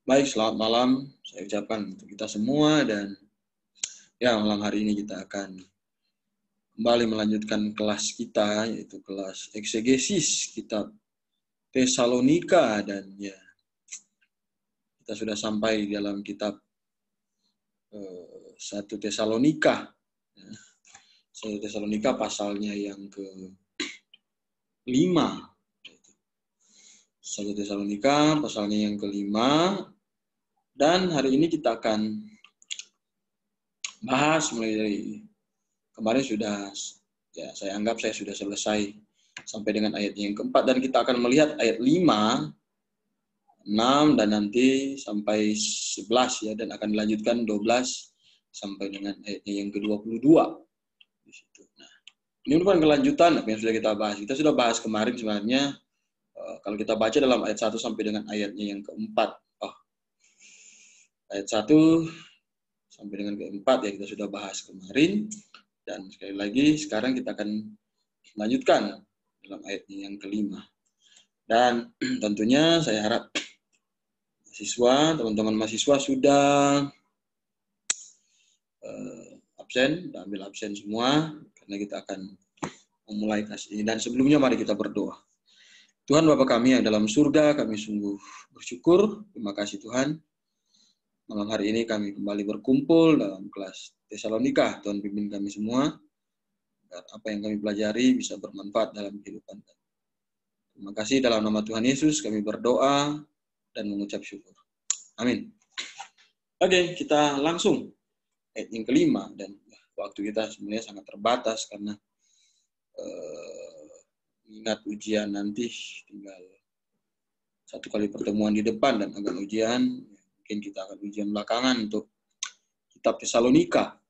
Baik, selamat malam. Saya ucapkan untuk kita semua dan ya malam hari ini kita akan kembali melanjutkan kelas kita, yaitu kelas eksegesis kitab Tesalonika dan ya kita sudah sampai dalam kitab 1 Tesalonika. 1 Tesalonika pasalnya yang ke-5. 1 Tesalonika pasalnya yang ke-5. Dan hari ini kita akan bahas mulai dari kemarin sudah, ya saya anggap saya sudah selesai sampai dengan ayat yang keempat. Dan kita akan melihat ayat 5, 6, dan nanti sampai 11 ya. Dan akan dilanjutkan 12 sampai dengan ayatnya yang ke-22. Di situ. Nah, ini merupakan kelanjutan apa yang sudah kita bahas. Kita sudah bahas kemarin sebenarnya. Kalau kita baca dalam ayat 1 sampai dengan ayatnya yang keempat. Ayat 1 sampai dengan keempat ya kita sudah bahas kemarin. Dan sekali lagi sekarang kita akan lanjutkan dalam ayatnya yang ke-5. Dan tentunya saya harap mahasiswa, teman-teman mahasiswa sudah absen, ambil absen semua karena kita akan memulai kelas ini. Dan sebelumnya mari kita berdoa. Tuhan Bapa kami yang dalam surga, kami sungguh bersyukur. Terima kasih Tuhan. Malam hari ini kami kembali berkumpul dalam kelas Tesalonika. Tuhan pimpin kami semua. Agar apa yang kami pelajari bisa bermanfaat dalam kehidupan kami. Terima kasih dalam nama Tuhan Yesus kami berdoa dan mengucap syukur. Amin. Oke, kita langsung ayat yang ke-5. Dan waktu kita sebenarnya sangat terbatas karena ingat ujian nanti tinggal satu kali pertemuan di depan dan akan ujian. Mungkin kita akan ujian belakangan untuk kitab Tesalonika.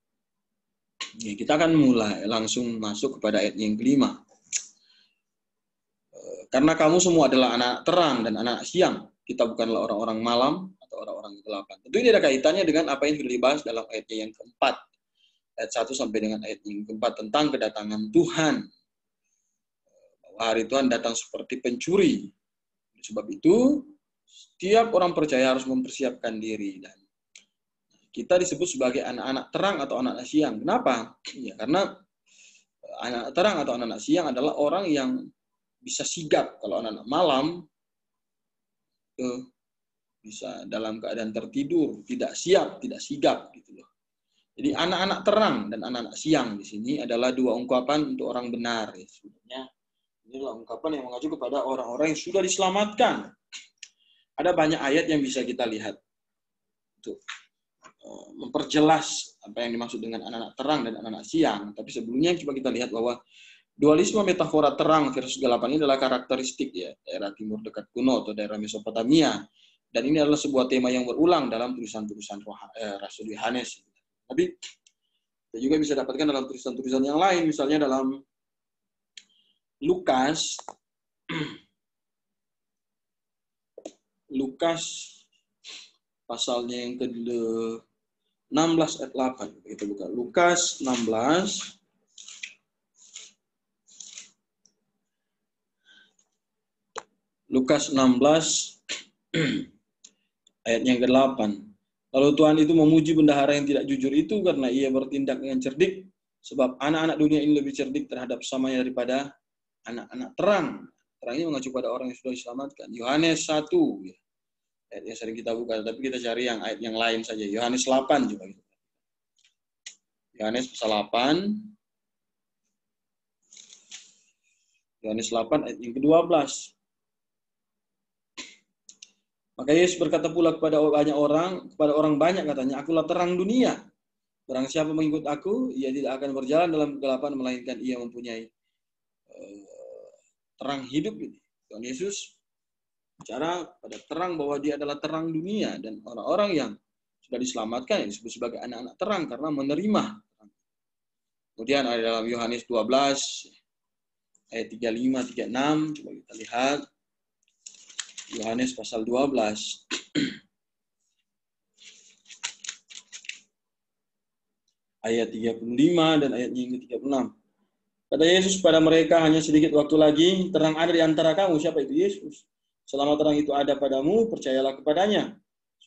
Ya, kita akan mulai langsung masuk kepada ayat yang ke-5. Karena kamu semua adalah anak terang dan anak siang. Kita bukanlah orang-orang malam atau orang-orang kegelapan. Tentu ini ada kaitannya dengan apa yang sudah dibahas dalam ayatnya yang keempat. Ayat 1 sampai dengan ayat yang keempat tentang kedatangan Tuhan. Bahwa hari Tuhan datang seperti pencuri. Sebab itu, setiap orang percaya harus mempersiapkan diri. Dan kita disebut sebagai anak-anak terang atau anak-anak siang. Kenapa? Ya, karena anak terang atau anak-anak siang adalah orang yang bisa sigap. Kalau anak-anak malam, bisa dalam keadaan tertidur, tidak siap, tidak sigap. Gitu loh. Jadi anak-anak terang dan anak-anak siang di sini adalah dua ungkapan untuk orang benar. Ya, sebenarnya ini adalah ungkapan yang mengacu kepada orang-orang yang sudah diselamatkan. Ada banyak ayat yang bisa kita lihat untuk memperjelas apa yang dimaksud dengan anak-anak terang dan anak-anak siang. Tapi sebelumnya coba kita lihat bahwa dualisme metafora terang versus gelapan ini adalah karakteristik ya daerah timur dekat kuno atau daerah Mesopotamia. Dan ini adalah sebuah tema yang berulang dalam tulisan-tulisan Rasul Yohanes. Tapi kita juga bisa dapatkan dalam tulisan-tulisan yang lain, misalnya dalam Lukas pasalnya yang ke-16 ayat 8. Kita buka Lukas 16 ayat yang ke-8. Lalu Tuhan itu memuji bendahara yang tidak jujur itu karena ia bertindak dengan cerdik, sebab anak-anak dunia ini lebih cerdik terhadap samanya daripada anak-anak terang. Terang ini mengacu pada orang yang sudah diselamatkan. Yohanes 1 ya. Ayat yang sering kita buka, tapi kita cari yang ayat yang lain saja. Yohanes 8 coba gitu. Yohanes pasal 8. Yohanes 8 ayat yang ke-12. Maka Yesus berkata pula kepada orang banyak katanya, akulah terang dunia. Barang siapa mengikut aku, ia tidak akan berjalan dalam kegelapan, melainkan ia mempunyai terang hidup ini. Tuhan Yesus bicara pada terang bahwa dia adalah terang dunia. Dan orang-orang yang sudah diselamatkan yang disebut sebagai anak-anak terang karena menerima. Kemudian ada dalam Yohanes 12, ayat 35-36. Coba kita lihat. Yohanes pasal 12. Ayat 35 dan ayatnya yang ke-36. Kata Yesus pada mereka, hanya sedikit waktu lagi, terang ada di antara kamu. Siapa itu? Yesus. Selama terang itu ada padamu, percayalah kepadanya.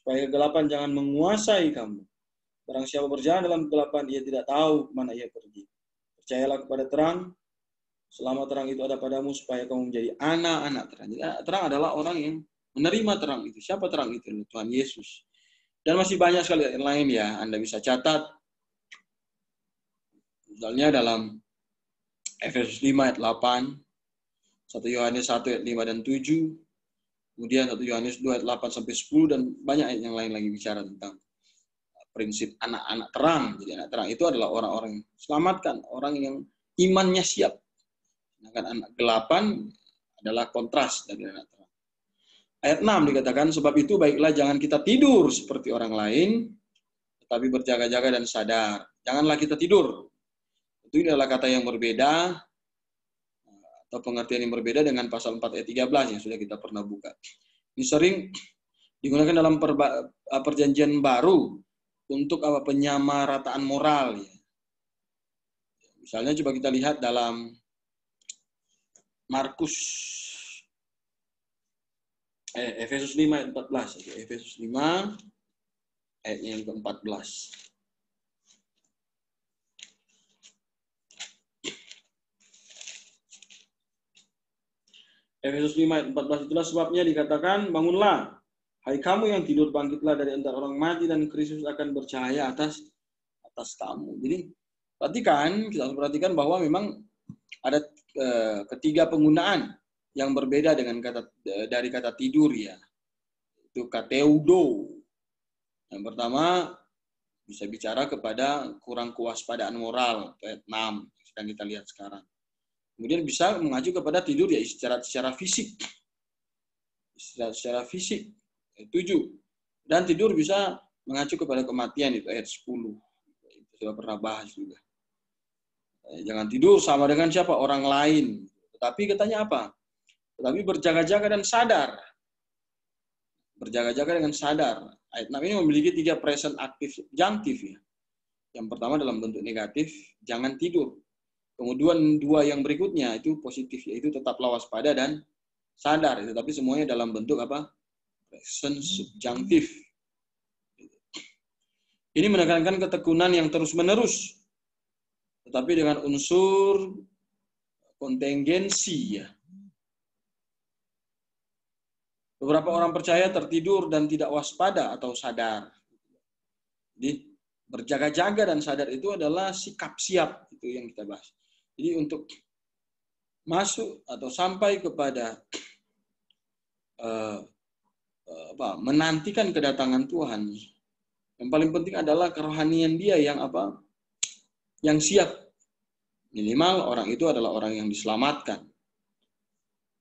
supaya kegelapan jangan menguasai kamu. Barang siapa berjalan dalam kegelapan, ia tidak tahu kemana ia pergi. Percayalah kepada terang, selama terang itu ada padamu, supaya kamu menjadi anak-anak terang. Jadi terang adalah orang yang menerima terang itu. Siapa terang itu? Tuhan Yesus. Dan masih banyak sekali yang lain ya. Anda bisa catat. Misalnya dalam Efesus 5 ayat 8, 1 Yohanes 1 ayat 5 dan 7, kemudian 1 Yohanes 2 ayat 8 sampai 10, dan banyak ayat yang lain lagi bicara tentang prinsip anak-anak terang. Jadi anak terang itu adalah orang-orang yang selamatkan, orang yang imannya siap. Sedangkan anak gelapan adalah kontras dari anak terang. Ayat 6 dikatakan, sebab itu baiklah jangan kita tidur seperti orang lain, tetapi berjaga-jaga dan sadar. Janganlah kita tidur. Itu adalah kata yang berbeda, atau pengertian yang berbeda dengan pasal 4 ayat 13 yang sudah kita pernah buka. Ini sering digunakan dalam perjanjian baru untuk penyamarataan moral. Ya. Misalnya coba kita lihat dalam Markus, Efesus 5 ayat 14. Efesus 5 ayat yang ke-14. Efesus 5 ayat 14, itulah sebabnya dikatakan, bangunlah, hai kamu yang tidur, bangkitlah dari antara orang mati, dan Kristus akan bercahaya atas kamu. Jadi kita harus perhatikan bahwa memang ada ketiga penggunaan yang berbeda dengan dari kata tidur ya. Itu kateudo. Yang pertama bisa bicara kepada kurang kewaspadaan moral, ayat 6 yang kita lihat sekarang. Kemudian bisa mengacu kepada tidur ya secara fisik. Secara fisik, ayat 7. Dan tidur bisa mengacu kepada kematian, itu ayat 10. Itu sudah pernah bahas juga. Jangan tidur sama dengan siapa? Orang lain. Tetapi katanya apa? Tetapi berjaga-jaga dan sadar. Berjaga-jaga dengan sadar. Ayat 6 ini memiliki 3 present aktif subjunctive ya. Yang pertama dalam bentuk negatif, jangan tidur. Kemudian 2 yang berikutnya itu positif, yaitu tetaplah waspada dan sadar. Tetapi semuanya dalam bentuk apa? Present subjunctive. Ini menekankan ketekunan yang terus-menerus, tetapi dengan unsur kontingensi ya. Beberapa orang percaya tertidur dan tidak waspada atau sadar. Jadi berjaga-jaga dan sadar itu adalah sikap siap, itu yang kita bahas. Jadi untuk masuk atau sampai kepada menantikan kedatangan Tuhan, yang paling penting adalah kerohanian dia yang yang siap. Minimal orang itu adalah orang yang diselamatkan.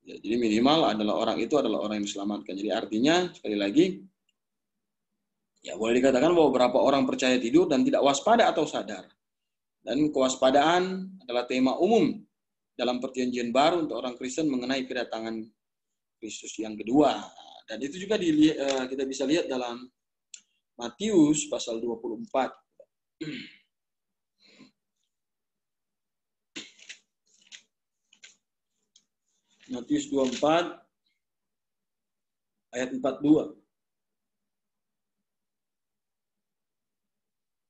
Ya, jadi minimal orang itu adalah orang yang diselamatkan. Jadi artinya sekali lagi, ya boleh dikatakan bahwa beberapa orang percaya tidur dan tidak waspada atau sadar. Dan kewaspadaan adalah tema umum dalam perjanjian baru untuk orang Kristen mengenai kedatangan Kristus yang kedua. Dan itu juga kita bisa lihat dalam Matius pasal 24. Matius 24 ayat 42.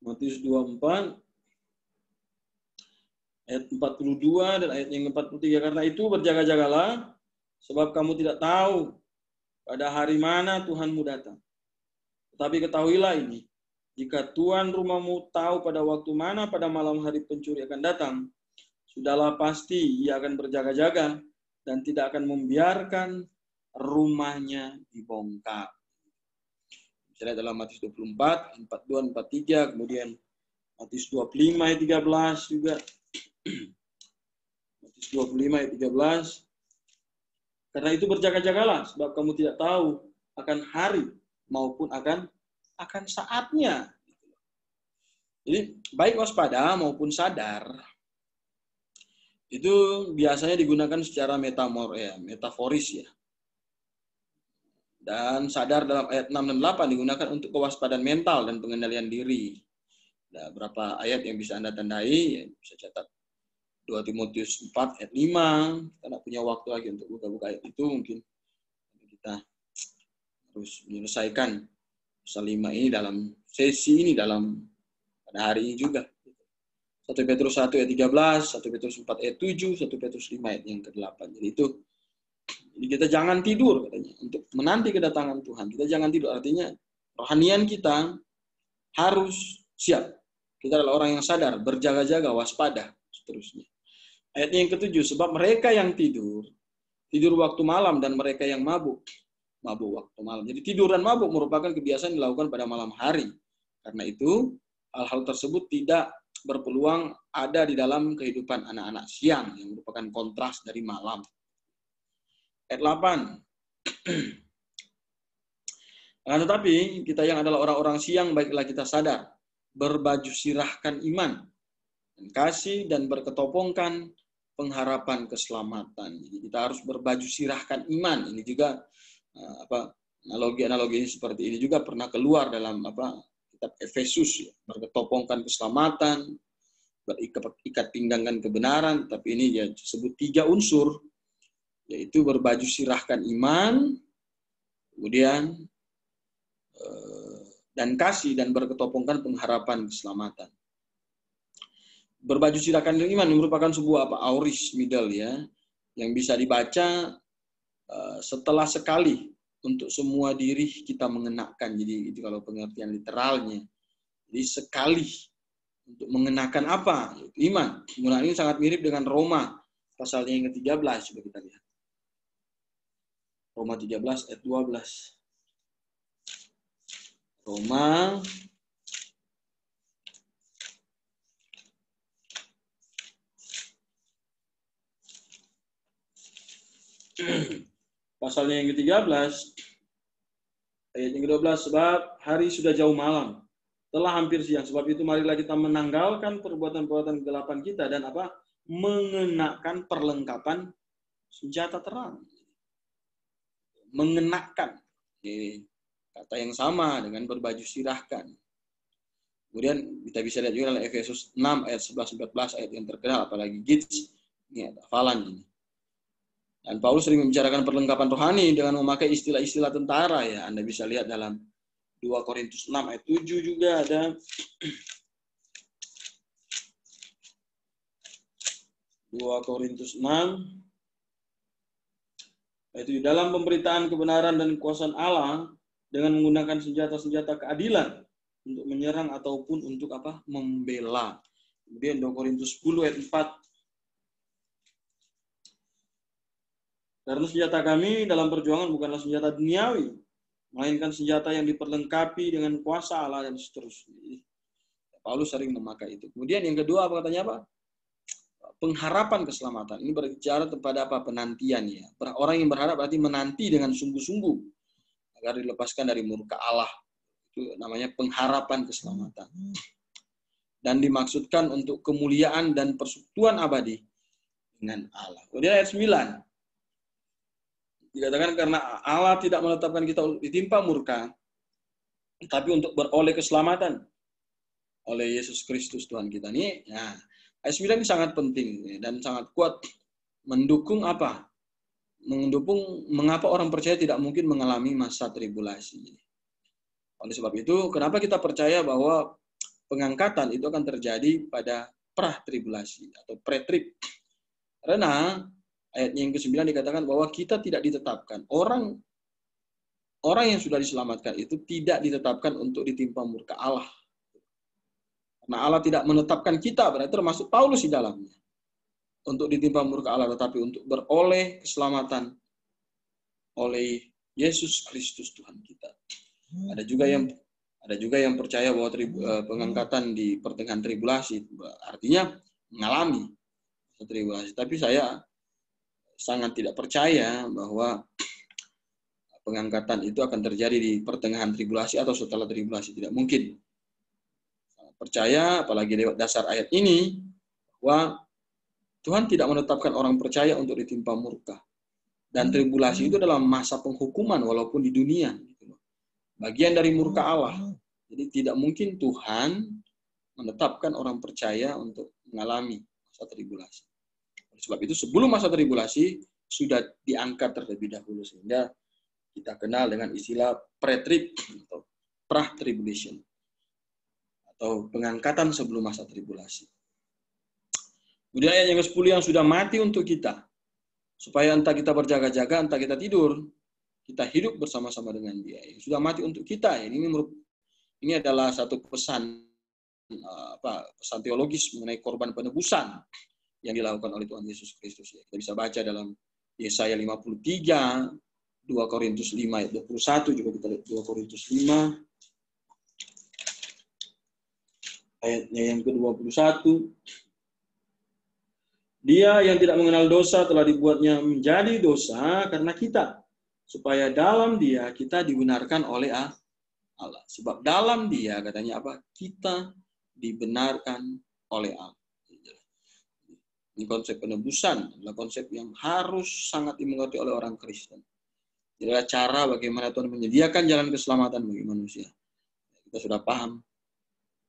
Matius 24 ayat 42 dan ayat yang ke-43. Karena itu berjaga-jagalah, sebab kamu tidak tahu pada hari mana Tuhanmu datang. Tetapi ketahuilah ini, jika tuan rumahmu tahu pada waktu mana pada malam hari pencuri akan datang, sudahlah pasti ia akan berjaga-jaga dan tidak akan membiarkan rumahnya dibongkar. Misalnya dalam Matius 24, 42, 43, kemudian Matius 25 ayat 13 juga. Matius 25 ayat 13. Karena itu berjaga-jagalah, sebab kamu tidak tahu akan hari maupun akan saatnya. Jadi baik waspada maupun sadar itu biasanya digunakan secara metaforis ya. Dan sadar dalam ayat 6 dan 8 digunakan untuk kewaspadaan mental dan pengendalian diri. Ada berapa ayat yang bisa Anda tandai, bisa catat. 2 Timotius 4 ayat 5, kita tidak punya waktu lagi untuk buka-buka ayat itu, mungkin kita harus menyelesaikan pasal 5 ini dalam sesi ini pada hari ini juga. 1 Petrus 1 ayat 13, 1 Petrus 4 ayat 7, 1 Petrus 5 ayat yang ke-8. Jadi kita jangan tidur katanya untuk menanti kedatangan Tuhan. Kita jangan tidur, artinya rohanian kita harus siap. Kita adalah orang yang sadar, berjaga-jaga, waspada, seterusnya. Ayatnya yang ke-7, sebab mereka yang tidur waktu malam, dan mereka yang mabuk waktu malam. Jadi tidur dan mabuk merupakan kebiasaan dilakukan pada malam hari. Karena itu, hal-hal tersebut tidak berpeluang ada di dalam kehidupan anak-anak siang, yang merupakan kontras dari malam. Ayat 8. Nah, tetapi kita yang adalah orang-orang siang, baiklah kita sadar, berbaju sirahkan iman, dan kasih, dan berketopongkan pengharapan keselamatan. Jadi kita harus berbaju sirahkan iman. Ini juga analogi seperti ini juga pernah keluar dalam kitab Efesus, ya. Berketopongkan keselamatan, berikat pinggangkan kebenaran. Tapi ini ya disebut 3 unsur, yaitu berbaju sirahkan iman, kemudian dan kasih, dan berketopongkan pengharapan keselamatan. Berbaju sirahkan iman merupakan sebuah auris middle, ya, yang bisa dibaca setelah sekali untuk semua diri kita mengenakan. Jadi itu kalau pengertian literalnya. Jadi sekali untuk mengenakan apa? Iman. Penggunaan ini sangat mirip dengan Roma pasalnya yang ke-13. Coba kita lihat. Roma 13 ayat 12. Roma pasalnya yang ke-13 ayat yang ke-12, sebab hari sudah jauh malam, telah hampir siang, sebab itu marilah kita menanggalkan perbuatan-perbuatan kegelapan kita dan mengenakan perlengkapan senjata terang. Mengenakan, kata yang sama dengan berbaju sirahkan. Kemudian kita bisa lihat juga dalam Efesus 6 ayat 11-14, ayat yang terkenal, apalagi Gits, ini ada hafalan ini. Dan Paulus sering membicarakan perlengkapan rohani dengan memakai istilah-istilah tentara, ya. Anda bisa lihat dalam 2 Korintus 6 ayat 7 juga ada. 2 Korintus 6 ayat 7, dalam pemberitaan kebenaran dan kekuasaan Allah dengan menggunakan senjata-senjata keadilan untuk menyerang ataupun untuk membela. Kemudian 2 Korintus 10 ayat 4, karena senjata kami dalam perjuangan bukanlah senjata duniawi, melainkan senjata yang diperlengkapi dengan kuasa Allah, dan seterusnya. Paulus sering memakai itu. Kemudian yang kedua katanya pengharapan keselamatan. Ini berbicara kepada penantian, ya. Orang yang berharap berarti menanti dengan sungguh-sungguh agar dilepaskan dari murka Allah. Itu namanya pengharapan keselamatan. Dan dimaksudkan untuk kemuliaan dan persekutuan abadi dengan Allah. Kemudian ayat 9. Dikatakan karena Allah tidak menetapkan kita ditimpa murka, tapi untuk beroleh keselamatan oleh Yesus Kristus Tuhan kita. Ini, nah, ayat 9 ini sangat penting dan sangat kuat mendukung mengapa orang percaya tidak mungkin mengalami masa tribulasi. Oleh sebab itu, kenapa kita percaya bahwa pengangkatan itu akan terjadi pada pra-tribulasi atau pre-trib? Karena ayat yang ke-9 dikatakan bahwa kita tidak ditetapkan. Orang yang sudah diselamatkan itu tidak ditetapkan untuk ditimpa murka Allah. Karena Allah tidak menetapkan kita, berarti termasuk Paulus di dalamnya, untuk ditimpa murka Allah, tetapi untuk beroleh keselamatan oleh Yesus Kristus Tuhan kita. Ada juga yang percaya bahwa pengangkatan di pertengahan tribulasi artinya mengalami tribulasi. Tapi saya sangat tidak percaya bahwa pengangkatan itu akan terjadi di pertengahan tribulasi atau setelah tribulasi. Tidak mungkin. Sangat percaya, apalagi lewat dasar ayat ini, bahwa Tuhan tidak menetapkan orang percaya untuk ditimpa murka. Dan tribulasi itu adalah masa penghukuman walaupun di dunia. Bagian dari murka Allah. Jadi tidak mungkin Tuhan menetapkan orang percaya untuk mengalami masa tribulasi. Sebab itu sebelum masa tribulasi sudah diangkat terlebih dahulu, sehingga kita kenal dengan istilah pre-trib atau pra-tribulation atau pengangkatan sebelum masa tribulasi. Kemudian ayat yang ke-10, yang sudah mati untuk kita, supaya entah kita berjaga-jaga, entah kita tidur, kita hidup bersama-sama dengan Dia. Yang sudah mati untuk kita. Ini adalah satu pesan pesan teologis mengenai korban penebusan yang dilakukan oleh Tuhan Yesus Kristus. Kita bisa baca dalam Yesaya 53, 2 Korintus 5 ayat 21, juga kita lihat 2 Korintus 5 ayatnya yang ke-21. Dia yang tidak mengenal dosa telah dibuatnya menjadi dosa karena kita, supaya dalam Dia kita dibenarkan oleh Allah. Sebab dalam Dia, katanya apa? Kita dibenarkan oleh Allah. Ini konsep penebusan adalah konsep yang harus sangat dimengerti oleh orang Kristen. Adalah cara bagaimana Tuhan menyediakan jalan keselamatan bagi manusia. Kita sudah paham,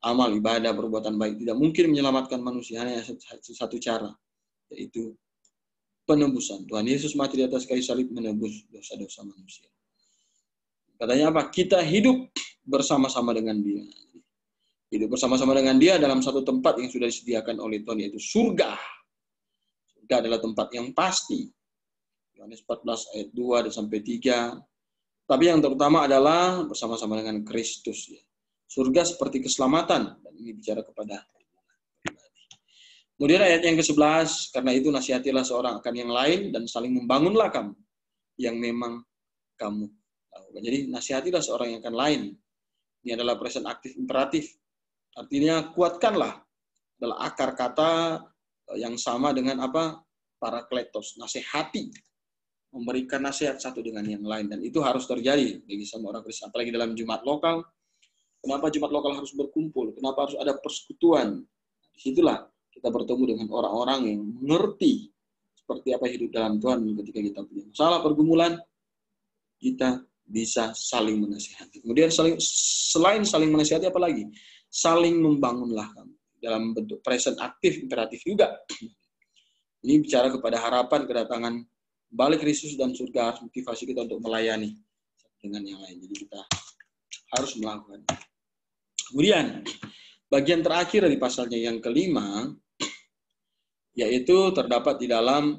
amal, ibadah, perbuatan baik tidak mungkin menyelamatkan manusia, hanya satu cara, yaitu penebusan. Tuhan Yesus mati di atas kayu salib menebus dosa-dosa manusia. Katanya apa? Kita hidup bersama-sama dengan Dia. Hidup bersama-sama dengan Dia dalam satu tempat yang sudah disediakan oleh Tuhan, yaitu surga. Surga adalah tempat yang pasti. Yohanes 14 ayat 2 sampai 3. Tapi yang terutama adalah bersama-sama dengan Kristus. Surga seperti keselamatan. Dan ini bicara kepada pribadi. Kemudian ayat yang ke-11, karena itu nasihatilah seorang akan yang lain dan saling membangunlah kamu yang memang kamu tahu. Jadi nasihatilah seorang yang akan lain. Ini adalah present aktif imperatif. Artinya kuatkanlah. Adalah akar kata yang sama dengan apa? Parakletos, nasihati. Memberikan nasihat satu dengan yang lain. Dan itu harus terjadi bagi semua orang Kristen. Apalagi dalam Jumat lokal. Kenapa Jumat lokal harus berkumpul? Kenapa harus ada persekutuan? Disitulah kita bertemu dengan orang-orang yang mengerti seperti apa hidup dalam Tuhan. Ketika kita punya masalah pergumulan, kita bisa saling menasihati. Kemudian selain saling menasihati, apa lagi? Saling membangunlah kamu. Dalam bentuk present aktif, imperatif juga. Ini bicara kepada harapan kedatangan balik Kristus dan surga, harus motivasi kita untuk melayani dengan yang lain. Jadi kita harus melakukan. Kemudian, bagian terakhir dari pasalnya yang kelima, yaitu terdapat di dalam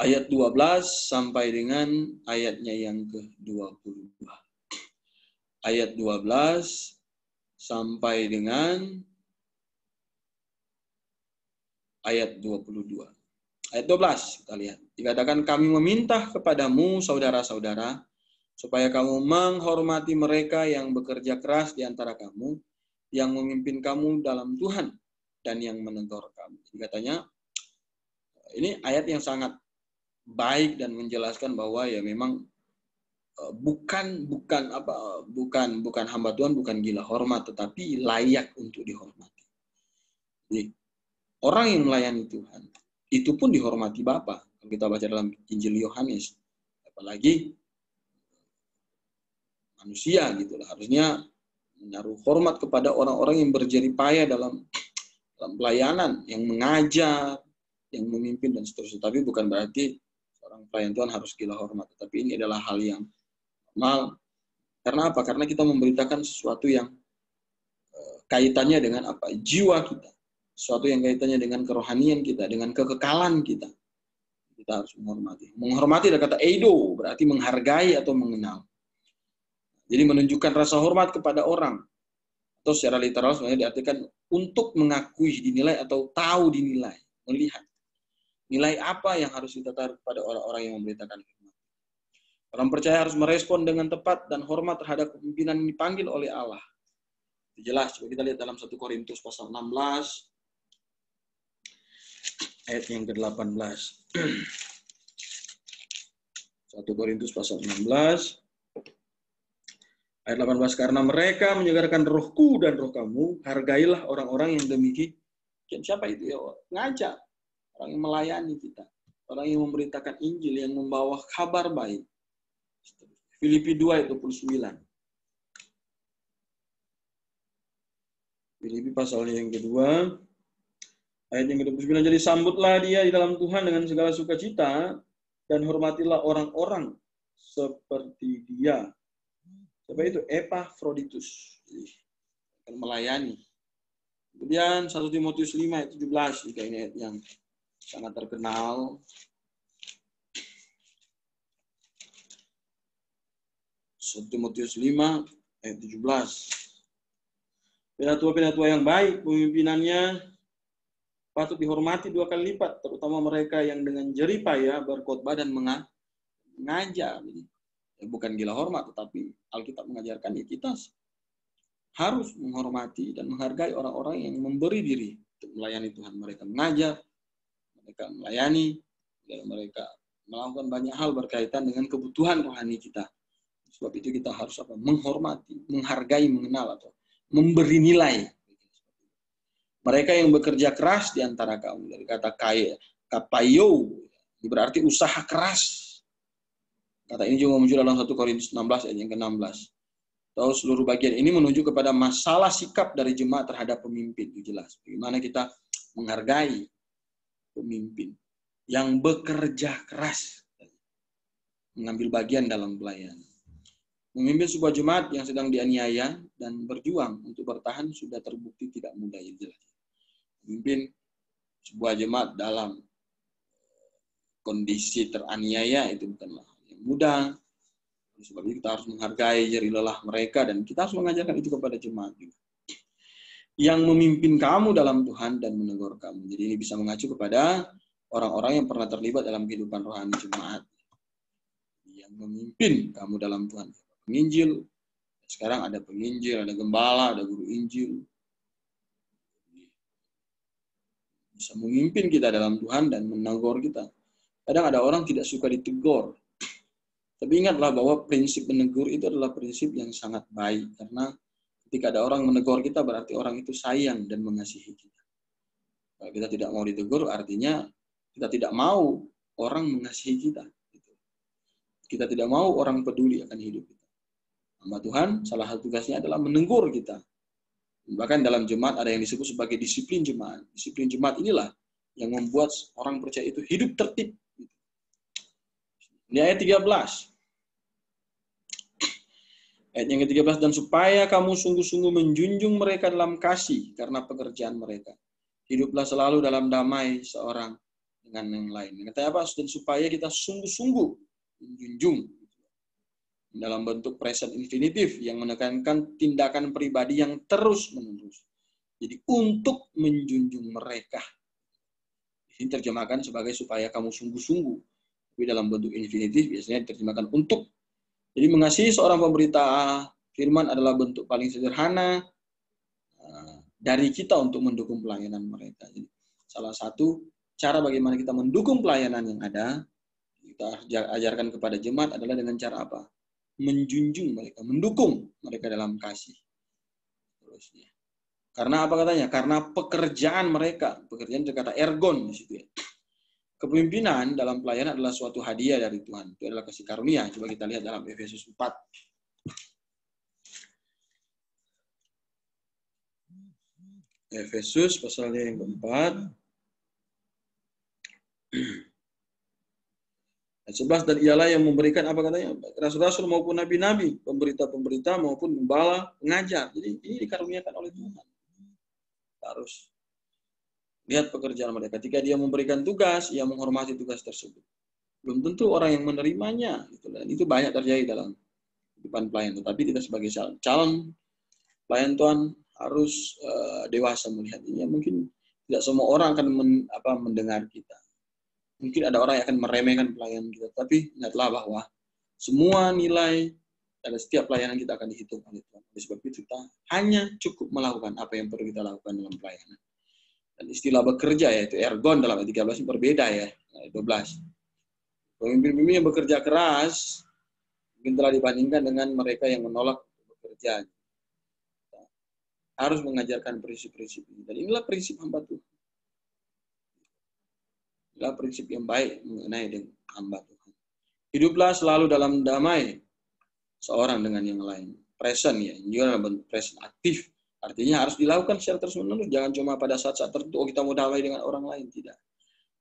ayat 12 sampai dengan ayatnya yang ke-22. Ayat 12 sampai dengan ayat 22. Ayat 12, kita lihat. Dikatakan, kami meminta kepadamu, saudara-saudara, supaya kamu menghormati mereka yang bekerja keras di antara kamu, yang memimpin kamu dalam Tuhan, dan yang menegur kamu. Jadi katanya, ini ayat yang sangat baik dan menjelaskan bahwa ya memang bukan hamba Tuhan, bukan gila hormat, tetapi layak untuk dihormati. Jadi, orang yang melayani Tuhan, itu pun dihormati Bapa. Kalau kita baca dalam Injil Yohanes, apalagi manusia gitu lah, harusnya menaruh hormat kepada orang-orang yang berjerih payah dalam pelayanan, yang mengajar, yang memimpin dan seterusnya. Tapi bukan berarti orang pelayan Tuhan harus gila hormat. Tapi ini adalah hal yang normal. Karena apa? Karena kita memberitakan sesuatu yang kaitannya dengan apa? Jiwa kita. Sesuatu yang kaitannya dengan kerohanian kita, dengan kekekalan kita. Kita harus menghormati. Menghormati dari kata eido, berarti menghargai atau mengenal. Jadi menunjukkan rasa hormat kepada orang. Atau secara literal sebenarnya diartikan untuk mengakui, dinilai, atau tahu dinilai. Melihat. Nilai apa yang harus kita taruh kepada orang-orang yang memberitakan firman. Orang percaya harus merespon dengan tepat dan hormat terhadap kepemimpinan yang dipanggil oleh Allah. Itu jelas. Coba kita lihat dalam 1 Korintus pasal 16. Ayat yang ke-18. 1 Korintus pasal 16. Ayat 18. Karena mereka menyegarkan rohku dan roh kamu, hargailah orang-orang yang demikian. Siapa itu ya? Ngajak. Orang yang melayani kita. Orang yang memberitakan Injil, yang membawa kabar baik. Filipi 2 ayat 29. Filipi pasal yang kedua. Ayat yang ke-29. Jadi sambutlah dia di dalam Tuhan dengan segala sukacita dan hormatilah orang-orang seperti dia. Siapa itu? Epafroditus. Jadi, akan melayani. Kemudian 1 Timotius 5 ayat 17 juga ini ayat yang sangat terkenal. 1 Timotius 5 ayat 17. Penatua-penatua yang baik pemimpinannya patut dihormati 2 kali lipat, terutama mereka yang dengan jerih payah berkhotbah dan mengajar. Bukan gila hormat, tetapi Alkitab mengajarkan ya kita harus menghormati dan menghargai orang-orang yang memberi diri untuk melayani Tuhan. Mereka mengajar, mereka melayani, dan mereka melakukan banyak hal berkaitan dengan kebutuhan rohani kita. Sebab itu kita harus menghormati, menghargai, mengenal atau memberi nilai. Mereka yang bekerja keras di antara kamu, dari kata kapayo, berarti usaha keras. Kata ini juga muncul dalam 1 Korintus 16 ayat yang ke-16. Tahu seluruh bagian ini menunjuk kepada masalah sikap dari jemaat terhadap pemimpin. Itu jelas. Bagaimana kita menghargai pemimpin yang bekerja keras, mengambil bagian dalam pelayanan. Memimpin sebuah jemaat yang sedang dianiaya dan berjuang untuk bertahan sudah terbukti tidak mudah. Itu jelas. Memimpin sebuah jemaat dalam kondisi teraniaya itu bukanlah yang mudah. Sebab itu kita harus menghargai jerih lelah mereka dan kita harus mengajarkan itu kepada jemaat juga. Yang memimpin kamu dalam Tuhan dan menegur kamu. Jadi ini bisa mengacu kepada orang-orang yang pernah terlibat dalam kehidupan rohani jemaat. Yang memimpin kamu dalam Tuhan. Penginjil. Sekarang ada penginjil, ada gembala, ada guru Injil. Bisa memimpin kita dalam Tuhan dan menegur kita. Kadang ada orang tidak suka ditegur. Tapi ingatlah bahwa prinsip menegur itu adalah prinsip yang sangat baik. Karena ketika ada orang menegur kita, berarti orang itu sayang dan mengasihi kita. Kalau kita tidak mau ditegur, artinya kita tidak mau orang mengasihi kita. Kita tidak mau orang peduli akan hidup kita. Hamba Tuhan, salah satu tugasnya adalah menegur kita. Bahkan dalam jemaat ada yang disebut sebagai disiplin jemaat. Disiplin jemaat inilah yang membuat orang percaya itu hidup tertib. Ini ayat 13. Ayat yang ke-13, dan supaya kamu sungguh-sungguh menjunjung mereka dalam kasih karena pekerjaan mereka. Hiduplah selalu dalam damai seorang dengan yang lain. Kata apa? Dan supaya kita sungguh-sungguh menjunjung. Dalam bentuk present infinitif yang menekankan tindakan pribadi yang terus-menerus. Jadi untuk menjunjung mereka. Ini terjemahkan sebagai supaya kamu sungguh-sungguh. Tapi dalam bentuk infinitif biasanya diterjemahkan untuk. Jadi mengasihi seorang pemberita firman adalah bentuk paling sederhana dari kita untuk mendukung pelayanan mereka. Jadi salah satu cara bagaimana kita mendukung pelayanan yang ada, kita ajarkan kepada jemaat adalah dengan cara apa? Menjunjung mereka, mendukung mereka dalam kasih. Terusnya. Karena apa katanya? Karena pekerjaan mereka, pekerjaan terkata ergon di situ ya. Kepemimpinan dalam pelayanan adalah suatu hadiah dari Tuhan. Itu adalah kasih karunia. Coba kita lihat dalam Efesus 4. Efesus pasalnya yang keempat. Ayat 11, dan ialah yang memberikan apa katanya? Rasul-rasul maupun nabi-nabi, pemberita-pemberita maupun gembala, pengajar. Jadi ini dikaruniakan oleh Tuhan. Harus lihat pekerjaan mereka. Ketika dia memberikan tugas, ia menghormati tugas tersebut. Belum tentu orang yang menerimanya. Dan itu banyak terjadi dalam kehidupan pelayan. Tetapi kita sebagai calon pelayan Tuhan harus dewasa melihat ini. Mungkin tidak semua orang akan mendengar kita. Mungkin ada orang yang akan meremehkan pelayanan kita. Tapi ingatlah bahwa semua nilai dari setiap pelayanan kita akan dihitung oleh Tuhan. Oleh sebab itu kita hanya cukup melakukan apa yang perlu kita lakukan dalam pelayanan. Dan istilah bekerja yaitu ergon dalam ayat 13 berbeda ya, ayat 12. Pemimpin-pemimpin yang bekerja keras mungkin telah dibandingkan dengan mereka yang menolak bekerja. Harus mengajarkan prinsip-prinsip ini. Dan inilah prinsip hamba Tuhan. Inilah prinsip yang baik mengenai dengan hamba Tuhan. Hiduplah selalu dalam damai seorang dengan yang lain. Present ya, juga dalam present aktif. Artinya harus dilakukan secara terus-menerus. Jangan cuma pada saat-saat tertentu kita mau damai dengan orang lain. Tidak.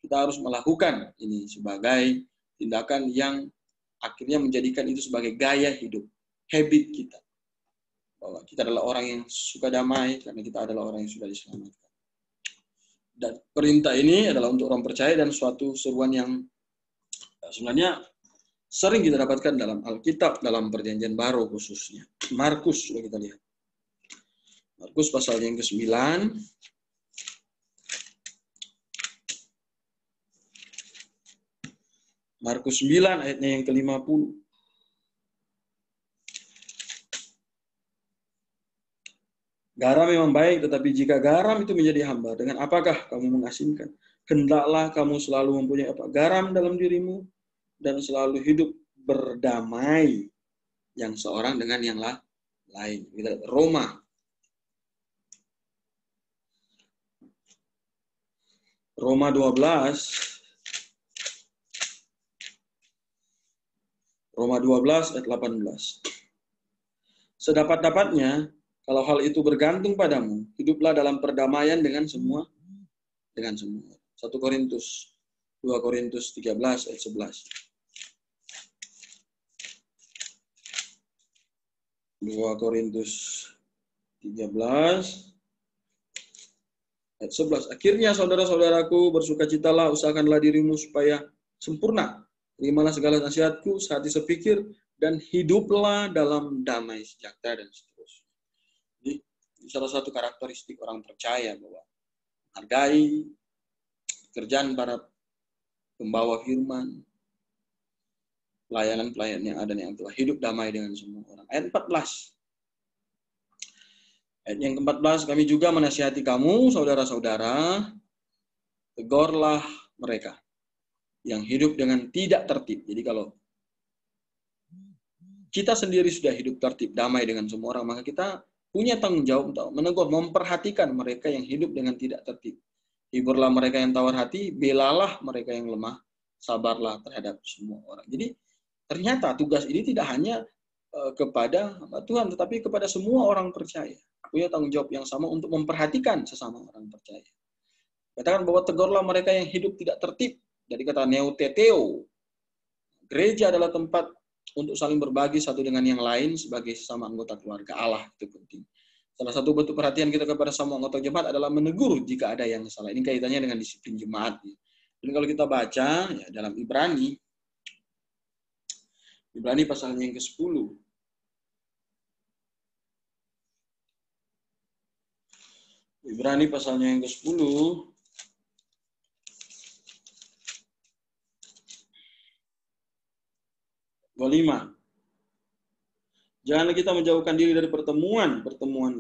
Kita harus melakukan ini sebagai tindakan yang akhirnya menjadikan itu sebagai gaya hidup. habit kita. Bahwa kita adalah orang yang suka damai karena kita adalah orang yang sudah diselamatkan. Dan perintah ini adalah untuk orang percaya dan suatu seruan yang sebenarnya sering kita dapatkan dalam Alkitab, dalam Perjanjian Baru khususnya. Markus, sudah kita lihat. Markus pasal yang ke-9. Markus 9 ayatnya yang ke-50. Garam memang baik, tetapi jika garam itu menjadi hamba, dengan apakah kamu mengasinkan? Hendaklah kamu selalu mempunyai garam dalam dirimu, dan selalu hidup berdamai yang seorang dengan yang lain. Roma 12 ayat 18. Sedapat-dapatnya, kalau hal itu bergantung padamu, hiduplah dalam perdamaian dengan semua. 1 Korintus 2 Korintus 13 ayat 11. 2 Korintus 13 ayat 11. Akhirnya saudara-saudaraku, bersukacitalah, usahakanlah dirimu supaya sempurna. Terimalah segala nasihatku, sehati sepikir, dan hiduplah dalam damai sejahtera dan seterusnya. Jadi, salah satu karakteristik orang percaya bahwa hargai pekerjaan para pembawa firman, pelayanan-pelayan yang ada yang telah hidup damai dengan semua orang. Ayat 14. Ayat yang ke-14, kami juga menasihati kamu, saudara-saudara, tegurlah mereka yang hidup dengan tidak tertib. Jadi kalau kita sendiri sudah hidup tertib, damai dengan semua orang, maka kita punya tanggung jawab untuk menegur, memperhatikan mereka yang hidup dengan tidak tertib. Hiburlah mereka yang tawar hati, belalah mereka yang lemah, sabarlah terhadap semua orang. Jadi ternyata tugas ini tidak hanya kepada Tuhan, tetapi kepada semua orang percaya. Punya tanggung jawab yang sama untuk memperhatikan sesama orang percaya. Katakan bahwa tegurlah mereka yang hidup tidak tertib. Dari kata neuteteo. Gereja adalah tempat untuk saling berbagi satu dengan yang lain sebagai sesama anggota keluarga Allah. Itu penting. Salah satu bentuk perhatian kita kepada semua anggota jemaat adalah menegur jika ada yang salah. Ini kaitannya dengan disiplin jemaat. Dan kalau kita baca ya, dalam Ibrani pasalnya yang ke-10. Ibrani pasalnya yang ke-10. Ayat 5. Janganlah kita menjauhkan diri dari pertemuan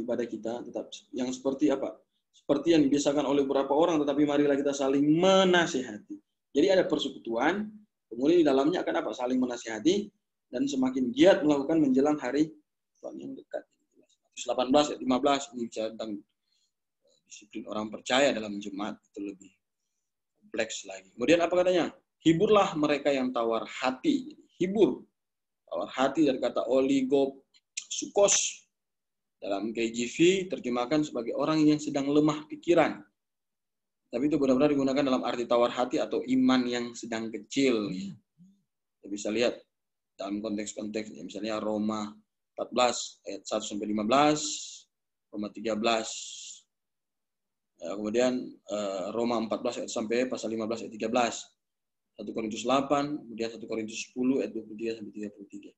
ibadah kita, tetap yang seperti apa? Seperti yang dibiasakan oleh beberapa orang, tetapi marilah kita saling menasihati. Jadi ada persekutuan, kemudian di dalamnya akan apa? Saling menasihati, dan semakin giat melakukan menjelang hari Tuhan yang dekat. 18 ayat 15 ini bicara tentang disiplin orang percaya dalam jemaat, itu lebih kompleks lagi. Kemudian apa katanya? Hiburlah mereka yang tawar hati. Hibur. Tawar hati dari kata oligopsukos. Dalam KJV terjemahkan sebagai orang yang sedang lemah pikiran. Tapi itu benar-benar digunakan dalam arti tawar hati atau iman yang sedang kecil. Kita bisa lihat dalam konteks-konteks, misalnya Roma 14 ayat 1-15, Roma 13, kemudian Roma 14 ayat sampai pasal 15 ayat 13. 1 Korintus 8, kemudian 1 Korintus 10 ayat 23-33.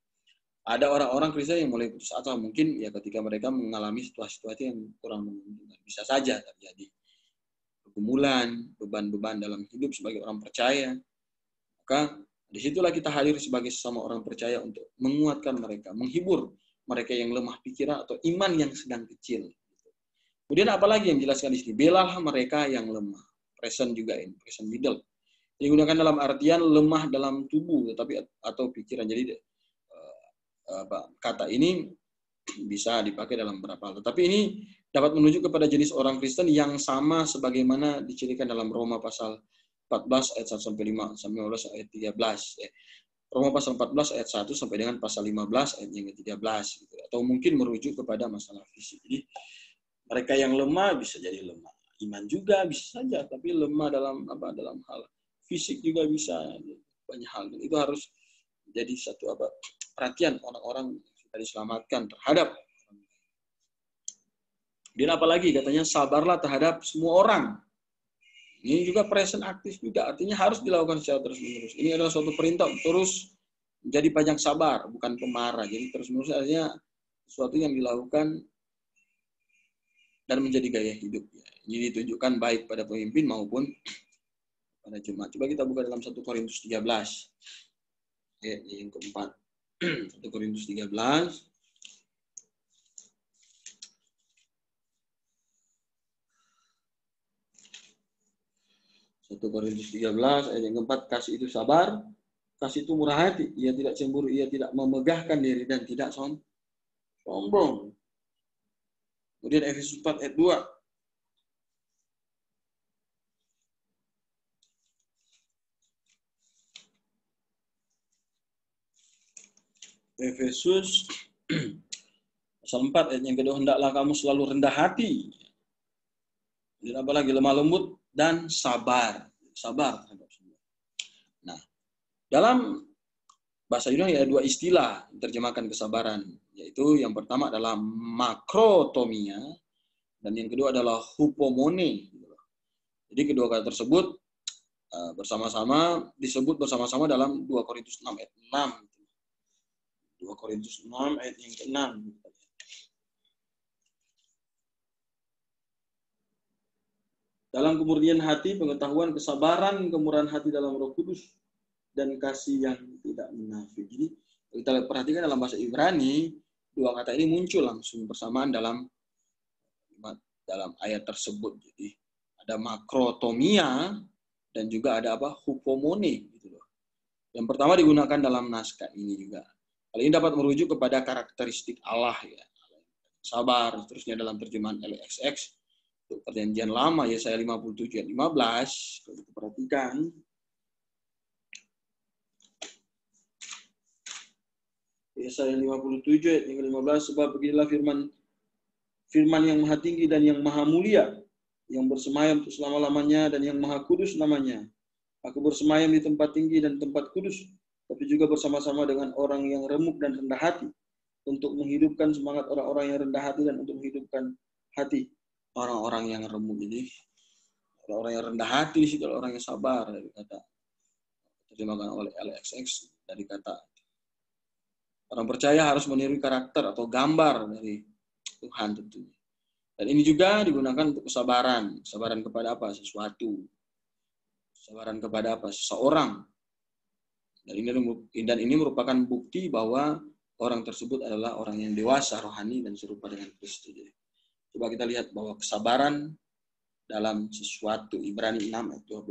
Ada orang-orang Kristen yang mulai putus asa, mungkin ya ketika mereka mengalami situasi-situasi yang kurang menguntungkan. Bisa saja terjadi pergumulan, beban-beban dalam hidup sebagai orang percaya. Maka disitulah kita hadir sebagai sesama orang percaya untuk menguatkan mereka, menghibur mereka yang lemah pikiran atau iman yang sedang kecil. Kemudian apalagi yang dijelaskan di sini? Belalah mereka yang lemah. Present juga ini, present middle. Digunakan dalam artian lemah dalam tubuh atau pikiran. Jadi kata ini bisa dipakai dalam beberapa hal. Tetapi ini dapat menunjuk kepada jenis orang Kristen yang sama sebagaimana dicirikan dalam Roma pasal 14 ayat 1-5 sampai 15 ayat 13. Roma pasal 14 ayat 1 sampai dengan pasal 15 ayat yang ke-13 gitu. Atau mungkin merujuk kepada masalah fisik. Jadi mereka yang lemah bisa jadi lemah. Iman juga bisa saja, tapi lemah dalam hal fisik juga bisa, banyak hal. Dan itu harus jadi satu perhatian orang-orang kita diselamatkan terhadap. Dan apalagi katanya sabarlah terhadap semua orang. Ini juga present aktif juga, artinya harus dilakukan secara terus-menerus. Ini adalah suatu perintah terus menjadi panjang sabar, bukan pemarah. Jadi terus-menerus artinya sesuatu yang dilakukan dan menjadi gaya hidup. Ini ditunjukkan baik pada pemimpin maupun pada jemaat. Coba kita buka dalam 1 Korintus 13. Ayat yang keempat. 1 Korintus 13. 1 Korintus 13 ayat yang keempat, kasih itu sabar, kasih itu murah hati, ia tidak cemburu, ia tidak memegahkan diri dan tidak sombong. Kemudian Efesus 4 ayat 2. Efesus pasal 4 ayat yang kedua, hendaklah kamu selalu rendah hati. Dan apalagi lemah lembut dan sabar. Sabar terhadap semua. Nah, dalam bahasa Yunani ada dua istilah terjemahkan kesabaran, yaitu yang pertama adalah makrotomia dan yang kedua adalah hupomone. Jadi kedua kata tersebut disebut bersama-sama dalam 2 Korintus 6 ayat 6. 2 Korintus 6 ayat yang ke-6. Dalam kemurnian hati, pengetahuan, kesabaran, kemurahan hati dalam Roh Kudus, dan kasih yang tidak munafik. Jadi kita perhatikan dalam bahasa Ibrani, dua kata ini muncul langsung bersamaan dalam ayat tersebut. Jadi ada makrotomia dan juga ada hupomone. Gitu loh. Yang pertama digunakan dalam naskah ini juga. Hal ini dapat merujuk kepada karakteristik Allah, ya. Sabar, terusnya dalam terjemahan LXX. Untuk perjanjian lama, Yesaya 57 ayat 15, kalau kita perhatikan. Yesaya 57 ayat 15, sebab beginilah firman yang maha tinggi dan yang maha mulia, yang bersemayam untuk selama-lamanya dan yang maha kudus namanya. Aku bersemayam di tempat tinggi dan tempat kudus, tapi juga bersama-sama dengan orang yang remuk dan rendah hati, untuk menghidupkan semangat orang-orang yang rendah hati dan untuk menghidupkan hati orang-orang yang remuk. Jadi orang-orang yang rendah hati di situ, orang yang sabar, dari kata terjemahkan oleh LXX dari kata orang percaya harus meniru karakter atau gambar dari Tuhan tentunya. Dan ini juga digunakan untuk kesabaran. Kesabaran kepada apa? Sesuatu. Kesabaran kepada apa? Seseorang. Dan ini merupakan bukti bahwa orang tersebut adalah orang yang dewasa, rohani, dan serupa dengan Kristus. Coba kita lihat bahwa kesabaran dalam sesuatu. Ibrani 6 ayat 12.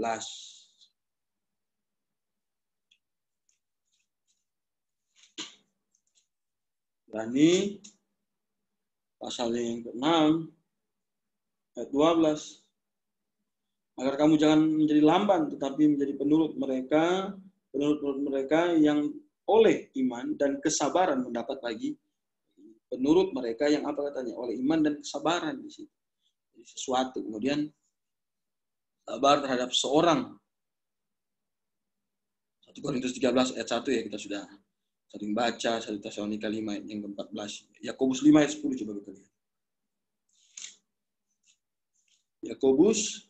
Ibrani pasal yang ke-6 ayat 12. Agar kamu jangan menjadi lamban, tetapi menjadi penurut mereka yang oleh iman dan kesabaran mendapat bagi penurut mereka yang apa katanya? Oleh iman dan kesabaran di situ. Jadi sesuatu. Kemudian sabar terhadap seorang. 1 Korintus 13 ayat 1 ya, kita sudah sering baca. 1 Tesalonika 5 ayat yang ke-14. Yakobus 5 ayat 10 coba kita lihat. Yakobus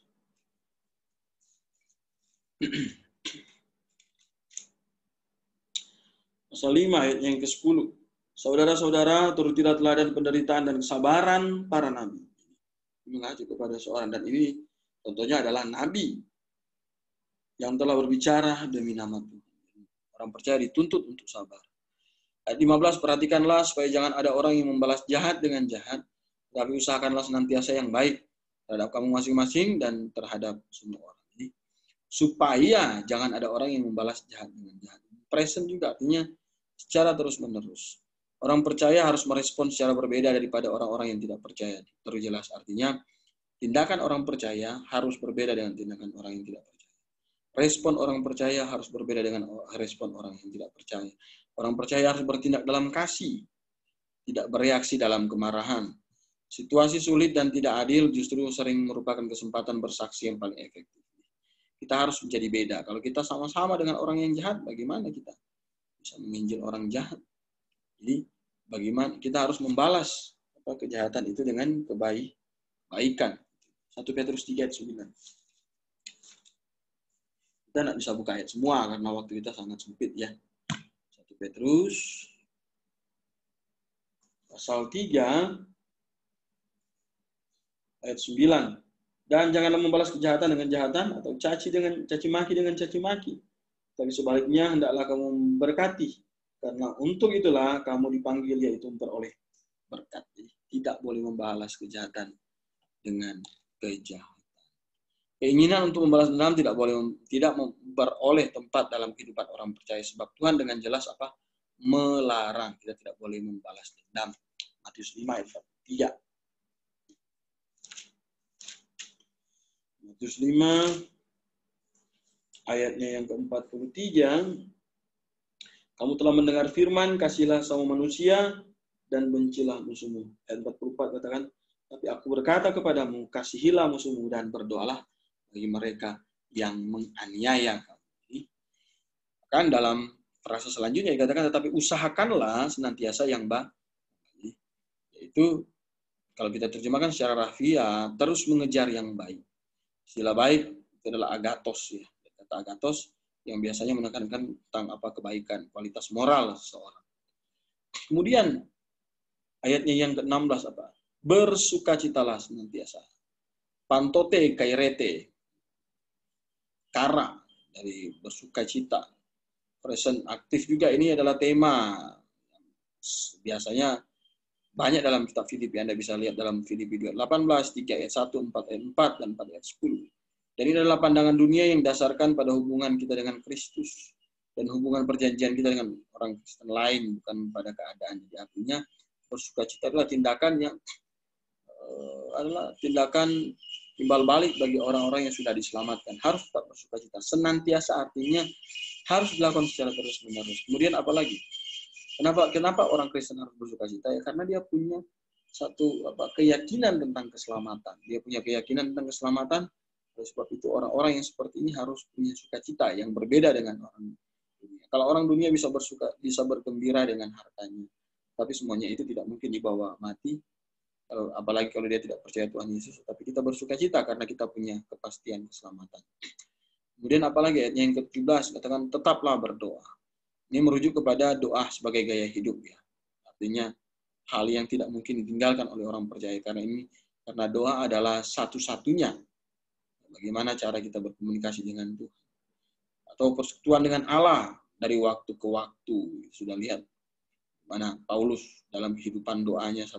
pasal 5 ayat yang ke-10. Saudara-saudara, turutilah teladan penderitaan dan kesabaran para nabi. Mengacu kepada seorang, dan ini contohnya adalah nabi yang telah berbicara demi nama Tuhan. Orang percaya dituntut untuk sabar. Ayat 15, perhatikanlah supaya jangan ada orang yang membalas jahat dengan jahat, tapi usahakanlah senantiasa yang baik terhadap kamu masing-masing dan terhadap semua orang. Jadi, supaya jangan ada orang yang membalas jahat dengan jahat. Present juga artinya secara terus-menerus. Orang percaya harus merespon secara berbeda daripada orang-orang yang tidak percaya. Terus jelas artinya tindakan orang percaya harus berbeda dengan tindakan orang yang tidak percaya. Respon orang percaya harus berbeda dengan respon orang yang tidak percaya. Orang percaya harus bertindak dalam kasih, tidak bereaksi dalam kemarahan. Situasi sulit dan tidak adil justru sering merupakan kesempatan bersaksi yang paling efektif. Kita harus menjadi beda. Kalau kita sama-sama dengan orang yang jahat, bagaimana kita bisa menginjil orang jahat? Jadi bagaimana kita harus membalas kejahatan itu dengan kebaikan. 1 Petrus 3 ayat 9. Kita tidak bisa buka ayat semua karena waktu kita sangat sempit ya. 1 Petrus pasal 3 ayat 9. Dan janganlah membalas kejahatan dengan kejahatan atau caci maki dengan caci maki. Tapi sebaliknya hendaklah kamu memberkati. Karena untuk itulah kamu dipanggil, yaitu memperoleh berkat. Tidak boleh membalas kejahatan dengan kejahatan. Keinginan untuk membalas dendam tidak beroleh tempat dalam kehidupan orang percaya. Sebab Tuhan dengan jelas melarang. Kita tidak boleh membalas dendam. Matius 5 ayat 3. Matius 5 ayatnya yang ke-43. Kamu telah mendengar firman, kasihilah sama manusia dan bencilah musuhmu. Ayat 44 katakan, tapi aku berkata kepadamu, kasihilah musuhmu dan berdoalah bagi mereka yang menganiaya kamu. Kan dalam frasa selanjutnya dikatakan, tetapi usahakanlah senantiasa yang baik. Yaitu kalau kita terjemahkan secara rafiah, terus mengejar yang baik. Istilah baik itu adalah agathos ya. Kata agathos yang biasanya menekankan tentang kebaikan, kualitas moral seseorang. Kemudian ayatnya yang ke-16 bersukacitalah senantiasa. Pantote kairete. Kara dari bersukacita. Present aktif juga ini adalah tema. Biasanya banyak dalam kitab Filipi. Anda bisa lihat dalam Filipi 18, 3 ayat 1, 4 ayat 4, dan 4 ayat 10. Dan ini adalah pandangan dunia yang dasarkan pada hubungan kita dengan Kristus. Dan hubungan perjanjian kita dengan orang Kristen lain, bukan pada keadaan. Jadi artinya bersukacita adalah tindakan timbal balik bagi orang-orang yang sudah diselamatkan. Harus tetap bersukacita. Senantiasa artinya harus dilakukan secara terus-menerus. Kemudian apalagi? Kenapa orang Kristen harus bersukacita? Ya, karena dia punya satu keyakinan tentang keselamatan. Dia punya keyakinan tentang keselamatan. Oleh sebab itu orang-orang yang seperti ini harus punya sukacita yang berbeda dengan orang dunia. Kalau orang dunia bisa bergembira dengan hartanya, tapi semuanya itu tidak mungkin dibawa mati. Apalagi kalau dia tidak percaya Tuhan Yesus. Tapi kita bersukacita karena kita punya kepastian keselamatan. Kemudian apalagi ayatnya yang ke-17 katakan tetaplah berdoa. Ini merujuk kepada doa sebagai gaya hidup ya. Artinya hal yang tidak mungkin ditinggalkan oleh orang percaya karena doa adalah satu-satunya bagaimana cara kita berkomunikasi dengan Tuhan. Atau persekutuan dengan Allah dari waktu ke waktu. Sudah lihat mana Paulus dalam kehidupan doanya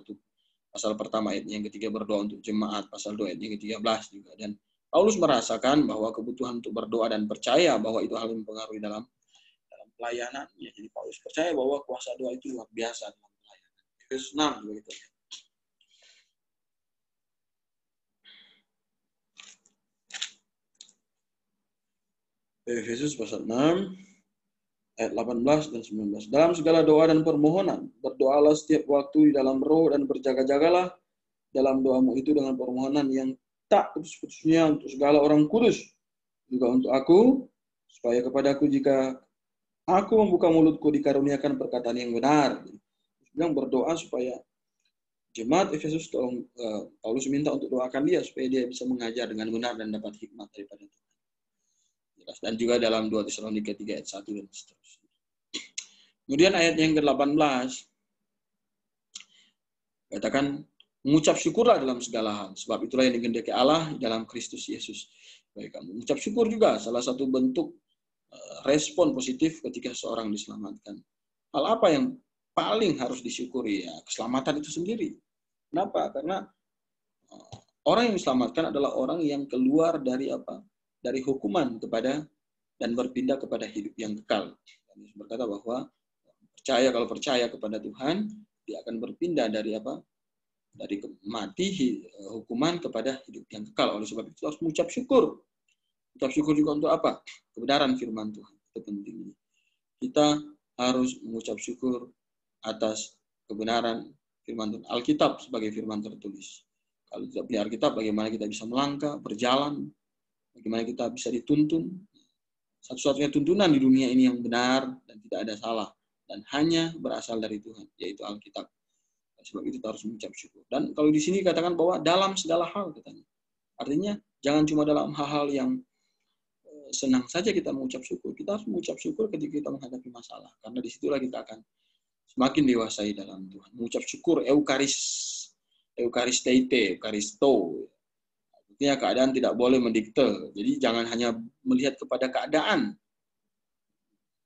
pasal pertama ayatnya yang ketiga berdoa untuk jemaat, pasal 2 ayatnya yang ke-13 juga. Dan Paulus merasakan bahwa kebutuhan untuk berdoa dan percaya bahwa itu hal yang mempengaruhi dalam pelayanannya. Jadi Paulus percaya bahwa kuasa doa itu luar biasa dalam pelayanan. Efesus 6 juga gitu. Efesus pasal 6 ayat 18 dan 19. Dalam segala doa dan permohonan, berdoalah setiap waktu di dalam roh dan berjaga-jagalah dalam doamu itu dengan permohonan yang tak putus-putusnya untuk segala orang kudus, juga untuk aku, supaya kepadaku jika aku membuka mulutku dikaruniakan perkataan yang benar. Bilang berdoa supaya jemaat Efesus Paulus minta untuk doakan dia supaya dia bisa mengajar dengan benar dan dapat hikmat daripada Tuhan. Dan juga dalam 2 Tesalonika 3 ayat 1 dan seterusnya. Kemudian ayat yang ke-18 katakan mengucap syukurlah dalam segala hal, sebab itulah yang dikehendaki Allah dalam Kristus Yesus. Baik, kamu mengucap syukur juga salah satu bentuk respon positif ketika seorang diselamatkan. Hal apa yang paling harus disyukuri? Ya, keselamatan itu sendiri. Kenapa? Karena orang yang diselamatkan adalah orang yang keluar dari dari hukuman dan berpindah kepada hidup yang kekal. Yesus berkata bahwa kalau percaya kepada Tuhan, dia akan berpindah dari hukuman kepada hidup yang kekal. Oleh sebab itu harus mengucap syukur. Ucap syukur juga untuk apa? Kebenaran firman Tuhan. Itu penting. Kita harus mengucap syukur atas kebenaran firman Tuhan. Alkitab sebagai firman tertulis. Kalau tidak punya Alkitab, bagaimana kita bisa melangkah, berjalan, bagaimana kita bisa dituntun. Satu-satunya tuntunan di dunia ini yang benar dan tidak ada salah dan hanya berasal dari Tuhan, yaitu Alkitab. Sebab itu kita harus mengucap syukur. Dan kalau di sini katakan bahwa dalam segala hal katanya. Artinya jangan cuma dalam hal-hal yang senang saja kita mengucap syukur. Kita harus mengucap syukur ketika kita menghadapi masalah. Karena disitulah kita akan semakin dewasai dalam Tuhan. Mengucap syukur, eucharisteite, eucharisto. Artinya keadaan tidak boleh mendikte. Jadi jangan hanya melihat kepada keadaan.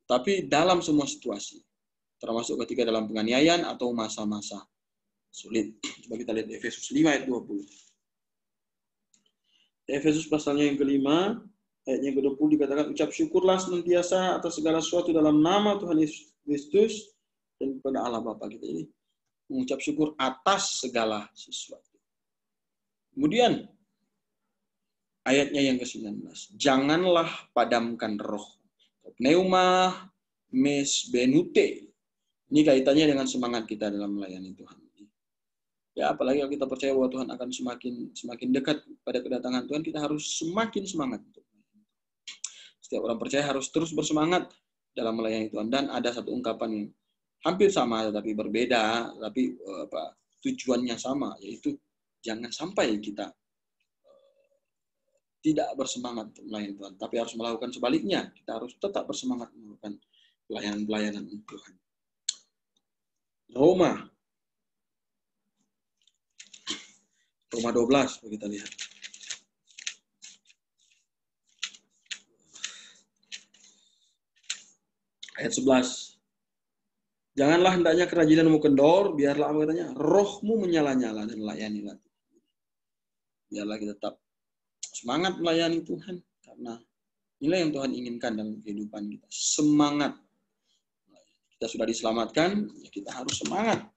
Tapi dalam semua situasi. Termasuk ketika dalam penganiayaan atau masa-masa sulit. Coba kita lihat Efesus 5 ayat 20. Efesus pasalnya yang kelima, ayatnya ke-20 dikatakan, ucap syukurlah senantiasa atas segala sesuatu dalam nama Tuhan Yesus Kristus dan kepada Allah Bapa kita. Ini mengucap syukur atas segala sesuatu. Kemudian ayatnya yang ke-19, janganlah padamkan roh. Pneuma mes benute. Ini kaitannya dengan semangat kita dalam melayani Tuhan. Ya, apalagi kalau kita percaya bahwa Tuhan akan semakin dekat pada kedatangan Tuhan, kita harus semakin semangat. Setiap orang percaya harus terus bersemangat dalam melayani Tuhan. Dan ada satu ungkapan yang hampir sama tetapi berbeda, tapi tujuannya sama, yaitu jangan sampai kita tidak bersemangat untuk melayani Tuhan, tapi harus melakukan sebaliknya. Kita harus tetap bersemangat melakukan pelayanan Tuhan. Roma 12, kita lihat. Ayat 11. Janganlah hendaknya kerajinanmu kendor, biarlah apa katanya, rohmu menyala-nyala dan layanilah. Biarlah kita tetap semangat melayani Tuhan, karena inilah yang Tuhan inginkan dalam kehidupan kita. Semangat. Kita sudah diselamatkan, ya kita harus semangat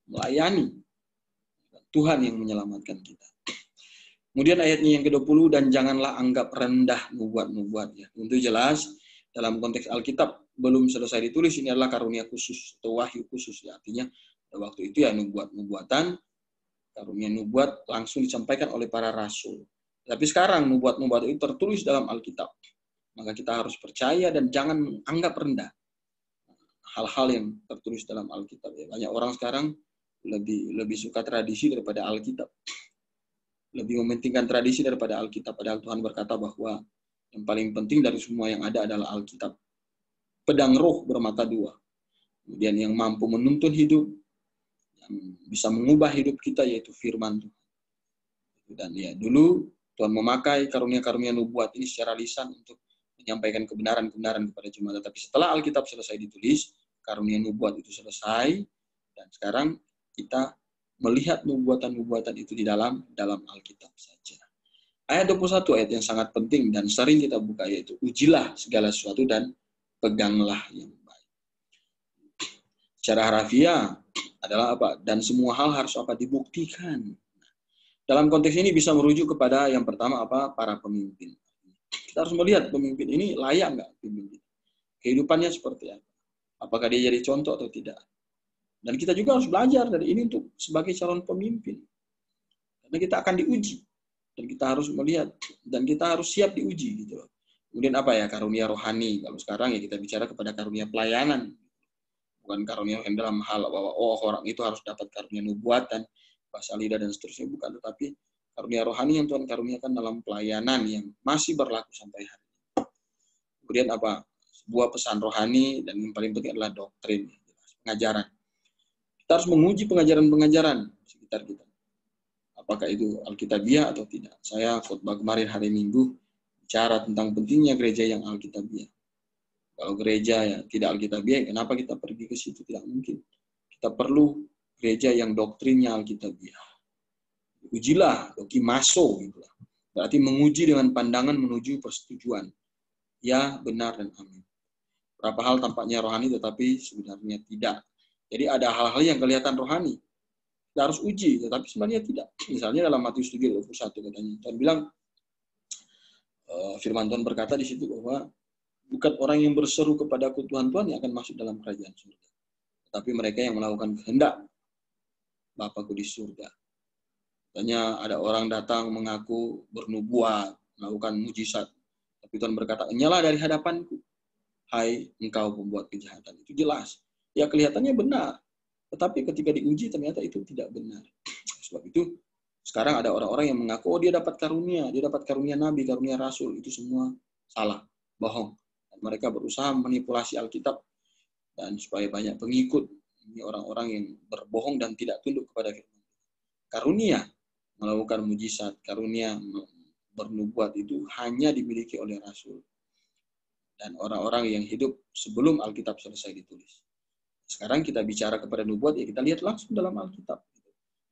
melayani. Tuhan yang menyelamatkan kita. Kemudian ayatnya yang ke-20, dan janganlah anggap rendah nubuat-nubuatnya. Tentu jelas, dalam konteks Alkitab, belum selesai ditulis, ini adalah karunia khusus, atau wahyu khusus. Ya. Artinya, pada waktu itu ya nubuat-nubuatan, karunia nubuat langsung disampaikan oleh para rasul. Tapi sekarang, nubuat-nubuat itu tertulis dalam Alkitab. Maka kita harus percaya dan jangan anggap rendah hal-hal yang tertulis dalam Alkitab. Ya. Banyak orang sekarang lebih suka tradisi daripada Alkitab. Lebih mementingkan tradisi daripada Alkitab. Padahal Tuhan berkata bahwa yang paling penting dari semua yang ada adalah Alkitab. Pedang roh bermata dua. Kemudian yang mampu menuntun hidup, yang bisa mengubah hidup kita, yaitu firman Tuhan. Dan ya, dulu Tuhan memakai karunia-karunia nubuat ini secara lisan untuk menyampaikan kebenaran-kebenaran kepada jemaat. Tapi setelah Alkitab selesai ditulis, karunia nubuat itu selesai, dan sekarang kita melihat nubuatan-nubuatan itu di dalam Alkitab saja. Ayat 21, ayat yang sangat penting dan sering kita buka, yaitu ujilah segala sesuatu dan peganglah yang baik. Secara harafiah adalah apa? Dan semua hal harus apa? Dibuktikan. Dalam konteks ini bisa merujuk kepada yang pertama apa? Para pemimpin. Kita harus melihat pemimpin ini layak nggak pemimpin. Kehidupannya seperti apa? Apakah dia jadi contoh atau tidak? Dan kita juga harus belajar dari ini untuk sebagai calon pemimpin. Karena kita akan diuji. Dan kita harus melihat. Dan kita harus siap diuji. Gitu. Kemudian apa ya? Karunia rohani. Kalau sekarang ya kita bicara kepada karunia pelayanan. Bukan karunia yang dalam hal bahwa orang itu harus dapat karunia nubuatan, bahasa lidah dan seterusnya. Bukan. Tetapi karunia rohani yang Tuhan karuniakan dalam pelayanan yang masih berlaku sampai hari ini. Kemudian apa? Sebuah pesan rohani dan yang paling penting adalah doktrin. Pengajaran. Kita harus menguji pengajaran-pengajaran sekitar kita. Apakah itu Alkitabiah atau tidak. Saya khotbah kemarin hari Minggu bicara tentang pentingnya gereja yang Alkitabiah. Kalau gereja ya tidak Alkitabiah, kenapa kita pergi ke situ? Tidak mungkin. Kita perlu gereja yang doktrinnya Alkitabiah. Ujilah, dokimaso. Gitu. Berarti menguji dengan pandangan menuju persetujuan. Ya, benar dan amin. Berapa hal tampaknya rohani tetapi sebenarnya tidak. Jadi ada hal-hal yang kelihatan rohani. Kita harus uji, tetapi sebenarnya tidak. Misalnya dalam Matius 3:21 katanya. Tuhan bilang, firman Tuhan berkata di situ bahwa bukan orang yang berseru kepadaku Tuhan yang akan masuk dalam kerajaan surga. Tetapi mereka yang melakukan kehendak Bapakku di surga. Katanya ada orang datang mengaku bernubuat, melakukan mujizat. Tapi Tuhan berkata, nyala dari hadapanku. Hai engkau pembuat kejahatan. Itu jelas. Ya kelihatannya benar, tetapi ketika diuji ternyata itu tidak benar. Sebab itu sekarang ada orang-orang yang mengaku, oh dia dapat karunia nabi, karunia rasul, itu semua salah, bohong. Dan mereka berusaha manipulasi Alkitab dan supaya banyak pengikut. Ini orang-orang yang berbohong dan tidak tunduk kepada firman. Karunia melakukan mujizat, karunia bernubuat itu hanya dimiliki oleh rasul dan orang-orang yang hidup sebelum Alkitab selesai ditulis. Sekarang kita bicara kepada nubuat, ya kita lihat langsung dalam Alkitab.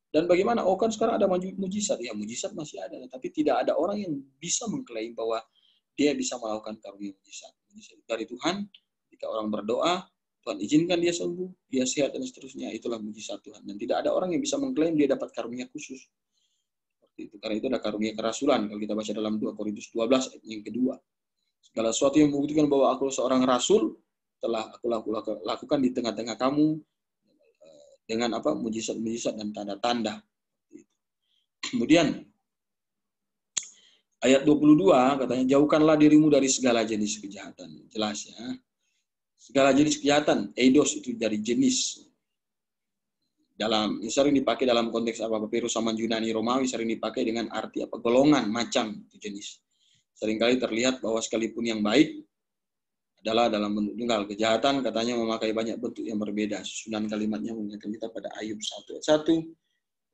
Dan bagaimana? Oh kan sekarang ada mujizat. Ya mujizat masih ada, tapi tidak ada orang yang bisa mengklaim bahwa dia bisa melakukan karunia mujizat. Mujizat dari Tuhan, jika orang berdoa, Tuhan izinkan dia sembuh, dia sehat dan seterusnya. Itulah mujizat Tuhan. Dan tidak ada orang yang bisa mengklaim dia dapat karunia khusus. Seperti itu. Karena itu ada karunia kerasulan. Kalau kita baca dalam 2 Korintus 12 ayat yang kedua. Segala sesuatu yang membuktikan bahwa aku seorang rasul telah aku lakukan di tengah-tengah kamu dengan apa mujizat-mujizat dan tanda-tanda. Kemudian ayat 22 katanya jauhkanlah dirimu dari segala jenis kejahatan. Jelas ya. Segala jenis kejahatan, eidos itu dari jenis. Dalam sering dipakai dalam konteks apa papirus zaman Yunani Romawi sering dipakai dengan arti apa golongan, macam itu jenis. Seringkali terlihat bahwa sekalipun yang baik adalah dalam bentuk tunggal. Kejahatan katanya memakai banyak bentuk yang berbeda. Susunan kalimatnya mengingatkan kita pada Ayub 1 ayat 1,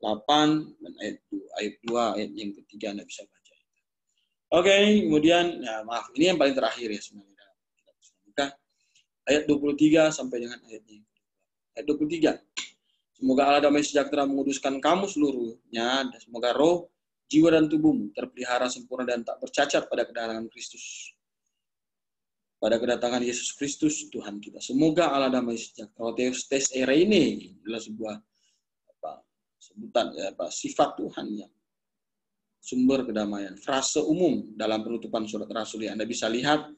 8, dan ayat 2, ayat yang ketiga Anda bisa baca. Oke, kemudian, ya maaf, ini yang paling terakhir ya sebenarnya. Ayat 23 sampai dengan ayatnya. Ayat 23. Semoga Allah damai sejahtera menguduskan kamu seluruhnya, dan semoga roh, jiwa, dan tubuhmu terpelihara sempurna dan tak bercacat pada kedatangan Kristus. Pada kedatangan Yesus Kristus Tuhan kita. Semoga Allah damai sejahtera. Theos eirene adalah sebuah sebutan sifat Tuhan yang sumber kedamaian. Frase umum dalam penutupan surat Rasul yang Anda bisa lihat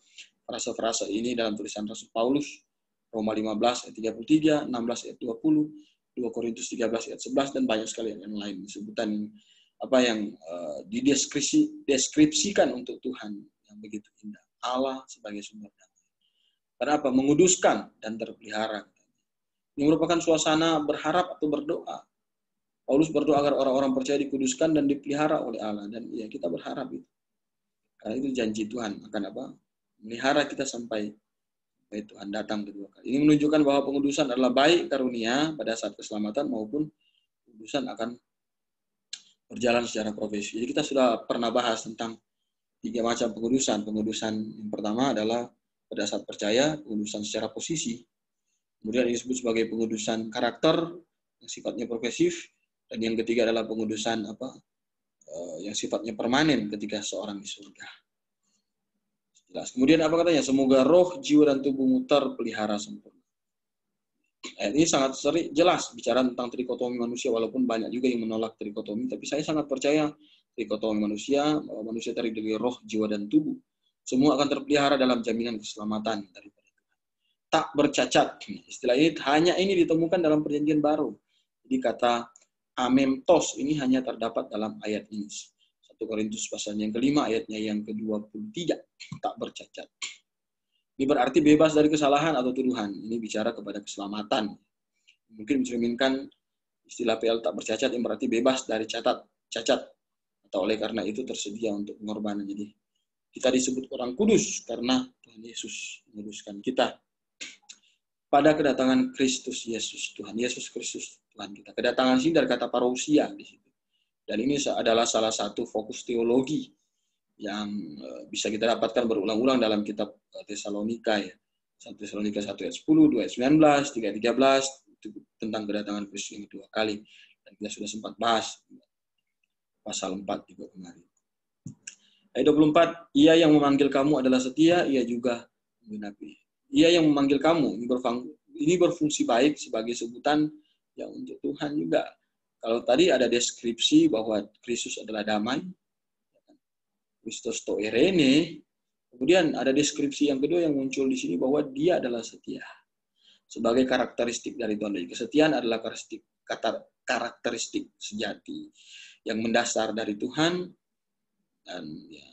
frase-frase ini dalam tulisan Rasul Paulus Roma 15 ayat 33, 16 ayat 20, 2 Korintus 13 ayat 11 dan banyak sekali yang lain sebutan apa yang dideskripsikan untuk Tuhan yang begitu indah. Allah sebagai sumber damai. Kenapa? Menguduskan dan terpelihara. Ini merupakan suasana berharap atau berdoa. Paulus berdoa agar orang-orang percaya dikuduskan dan dipelihara oleh Allah. Dan ya kita berharap itu. Karena itu janji Tuhan akan apa? Melihara kita sampai Tuhan datang kedua kali. Ini menunjukkan bahwa pengudusan adalah baik karunia pada saat keselamatan maupun pengudusan akan berjalan secara profesi. Jadi kita sudah pernah bahas tentang 3 macam pengudusan. Pengudusan yang pertama adalah pada saat percaya, pengudusan secara posisi. Kemudian ini disebut sebagai pengudusan karakter yang sifatnya progresif. Dan yang ketiga adalah pengudusan yang sifatnya permanen ketika seorang di surga. Jelas. Kemudian apa katanya? Semoga roh, jiwa, dan tubuhmu terpelihara sempurna. Ayat ini sangat jelas bicara tentang trikotomi manusia, walaupun banyak juga yang menolak trikotomi, tapi saya sangat percaya trikotomi manusia, bahwa manusia terdiri dari roh, jiwa, dan tubuh. Semua akan terpelihara dalam jaminan keselamatan daripada Tuhan. Tak bercacat. Istilah ini hanya ini ditemukan dalam perjanjian baru. Jadi kata amemtos ini hanya terdapat dalam ayat ini. 1 Korintus pasal yang kelima ayatnya yang ke-23. Tak bercacat. Ini berarti bebas dari kesalahan atau tuduhan. Ini bicara kepada keselamatan. Mungkin mencerminkan istilah PL tak bercacat yang berarti bebas dari cacat. Atau oleh karena itu tersedia untuk pengorbanan. Jadi kita disebut orang kudus karena Tuhan Yesus menguduskan kita. Pada kedatangan Kristus Yesus, Tuhan Yesus Kristus Tuhan kita. Kedatangan sini dari kata parousia di situ. Dan ini adalah salah satu fokus teologi yang bisa kita dapatkan berulang-ulang dalam kitab Tesalonika ya. 1 Tesalonika 1 ayat 10, 2 ayat 19, 3 ayat 13 itu tentang kedatangan Kristus yang kedua kali. Dan kita sudah sempat bahas pasal 4 juga kemarin. Ayat 24, ia yang memanggil kamu adalah setia, ia juga menggenapi. Ia yang memanggil kamu, ini berfungsi baik sebagai sebutan yang untuk Tuhan juga. Kalau tadi ada deskripsi bahwa Kristus adalah damai, Kristus to eirene, kemudian ada deskripsi yang kedua yang muncul di sini bahwa dia adalah setia. Sebagai karakteristik dari Tuhan. Kesetiaan adalah karakteristik sejati yang mendasar dari Tuhan. Dan ya,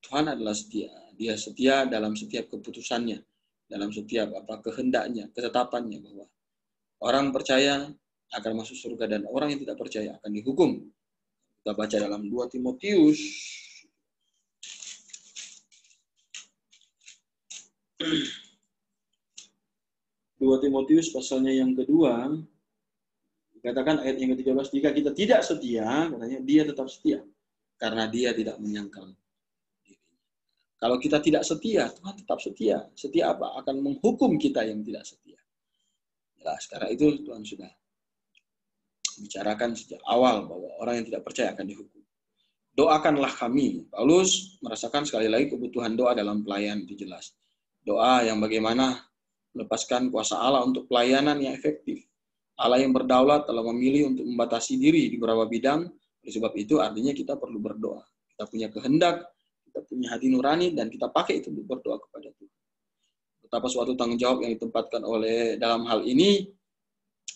Tuhan adalah setia. Dia setia dalam setiap keputusannya. dalam setiap kehendaknya, ketetapannya, bahwa orang percaya akan masuk surga dan orang yang tidak percaya akan dihukum. Kita baca dalam 2 Timotius 2 Timotius pasalnya yang kedua, dikatakan ayat yang ke-13, jika kita tidak setia, katanya dia tetap setia, karena dia tidak menyangkal dirinya. Kalau kita tidak setia, Tuhan tetap setia. Setia apa? Akan menghukum kita yang tidak setia. Jelas, karena itu Tuhan sudah bicarakan sejak awal bahwa orang yang tidak percaya akan dihukum. Doakanlah kami. Paulus merasakan sekali lagi kebutuhan doa dalam pelayanan, itu jelas. Doa yang bagaimana melepaskan kuasa Allah untuk pelayanan yang efektif. Allah yang berdaulat telah memilih untuk membatasi diri di beberapa bidang. Oleh sebab itu artinya kita perlu berdoa. Kita punya kehendak, kita punya hati nurani, dan kita pakai itu untuk berdoa kepada Tuhan. Betapa suatu tanggung jawab yang ditempatkan oleh dalam hal ini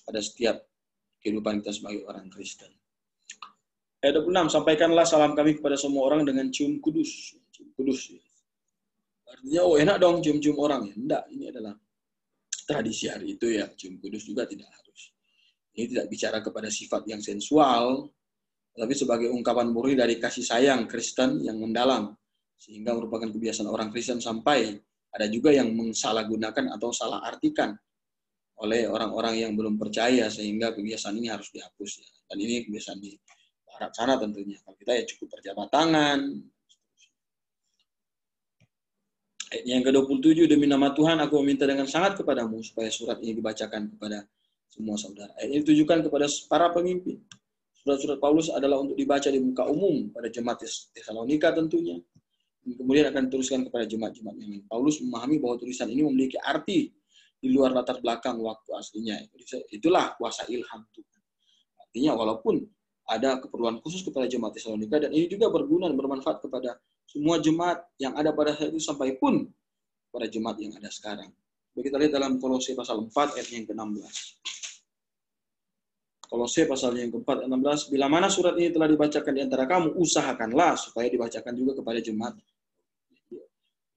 pada setiap kehidupan kita sebagai orang Kristen. Ayat 26, sampaikanlah salam kami kepada semua orang dengan cium kudus. Cium kudus. Artinya, enak dong cium-cium orang. Ya, enggak, ini adalah tradisi hari itu ya. Cium kudus juga tidak harus. Ini tidak bicara kepada sifat yang sensual, tapi sebagai ungkapan murni dari kasih sayang Kristen yang mendalam. Sehingga merupakan kebiasaan orang Kristen sampai ada juga yang mensalahgunakan atau salah artikan oleh orang-orang yang belum percaya, sehingga kebiasaan ini harus dihapus. Ya. Dan ini kebiasaan di Arab sana tentunya. Kalau kita ya cukup berjabat tangan. Ayat yang ke-27, demi nama Tuhan aku meminta dengan sangat kepadamu supaya surat ini dibacakan kepada semua saudara. Ayat ini ditujukan kepada para pemimpin. Surat-surat Paulus adalah untuk dibaca di muka umum pada jemaat Tesalonika tentunya. Dan kemudian akan diteruskan kepada jemaat-jemaat yang lain. Paulus memahami bahwa tulisan ini memiliki arti di luar latar belakang waktu aslinya. Itulah kuasa ilham Tuhan. Artinya walaupun ada keperluan khusus kepada jemaat Tesalonika, dan ini juga berguna dan bermanfaat kepada semua jemaat yang ada pada saat itu sampai pun pada jemaat yang ada sekarang. Kita lihat dalam Kolose pasal 4 ayat yang ke-16. Kolose pasal yang ke-4 ayat 16, bila mana surat ini telah dibacakan di antara kamu, usahakanlah supaya dibacakan juga kepada jemaat.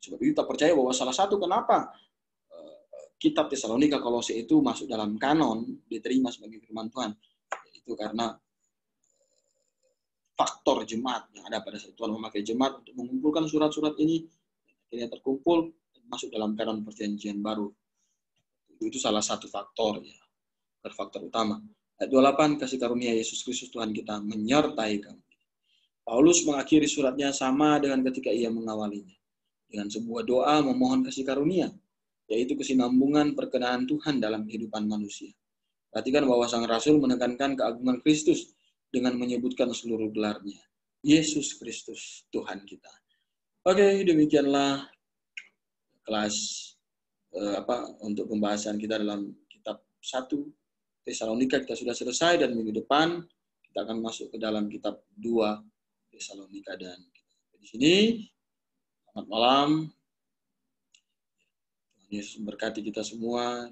Sebab itu tak percaya bahwa salah satu kenapa kitab Tesalonika Kolose itu masuk dalam kanon, diterima sebagai firman Tuhan, itu karena faktor jemaat yang ada pada saat Tuhan memakai jemaat untuk mengumpulkan surat-surat ini, akhirnya terkumpul dan masuk dalam kanon perjanjian baru. Itu salah satu faktor ya, faktor utama. Ayat 28, kasih karunia Yesus Kristus Tuhan kita menyertai kamu. Paulus mengakhiri suratnya sama dengan ketika ia mengawalinya, dengan sebuah doa memohon kasih karunia, yaitu kesinambungan perkenan Tuhan dalam kehidupan manusia. Perhatikan bahwa sang rasul menekankan keagungan Kristus dengan menyebutkan seluruh gelarnya. Yesus Kristus Tuhan kita. Oke, demikianlah kelas untuk pembahasan kita dalam kitab 1 Tesalonika kita sudah selesai, dan minggu depan kita akan masuk ke dalam kitab 2 Tesalonika. Dan di sini selamat malam. Tuhan Yesus memberkati kita semua.